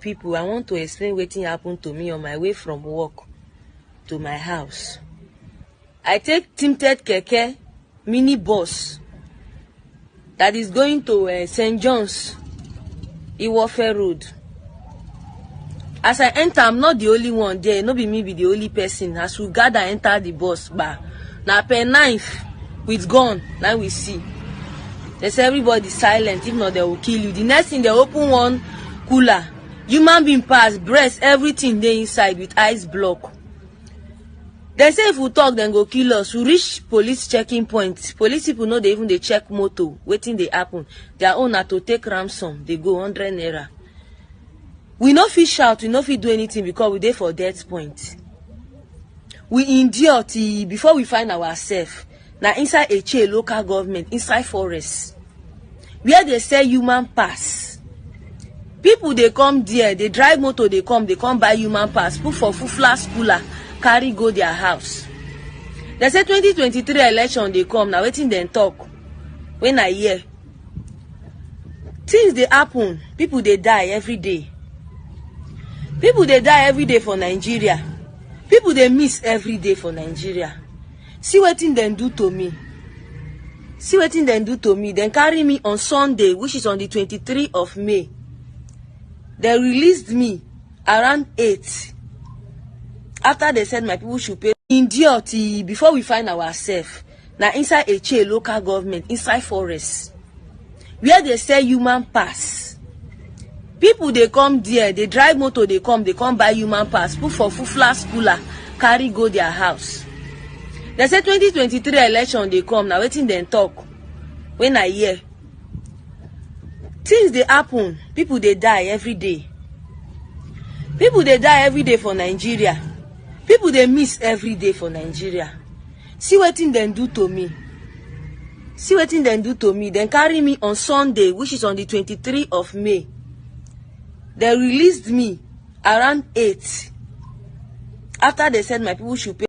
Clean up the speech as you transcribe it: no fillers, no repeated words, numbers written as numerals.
people, I want to explain wetin happened to me on my way from work to my house. I take tinted keke mini bus that is going to St. John's, Iwofe Road. As I enter, I'm not the only one there. No be me be the only person. As we gather enter the bus bar, na pen knife with gun. Now we see. They say everybody silent. If not, they will kill you. The next thing, they open one cooler. Human being pass, breast, everything they inside with ice block. They say if we talk, then go kill us. We reach police checking point. Police people know they even they check moto. Waiting they happen. Their own are to take ransom. They go 100 naira. We no fit shout, we no fit do anything because we there for death point. We endure till before we find ourselves. Now inside a local government, inside forest, where they sell human pass. People they come there, they drive motor, they come buy human pass, put for fufla cooler, carry go their house. They say 2023 election they come, now waiting then talk. When I hear things they happen, people they die every day. People they die every day for Nigeria. People they miss every day for Nigeria. See what thing them do to me. See what thing them do to me. Then carry me on Sunday, which is on the 23rd of May. They released me around 8. After they said my people should pay. Endure till before we find ourselves. Now inside a local government, inside forest, where they sell human pass. People they come there, they drive motor, they come buy human pass, put for fufla cooler, carry go their house. They say 2023 election they come, now waiting then talk. When I hear things they happen, people they die every day. People they die every day for Nigeria. People they miss every day for Nigeria. See what thing then do to me. See what thing then do to me. Then carry me on Sunday, which is on the 23rd of May. They released me around 8. After they said my people should pay.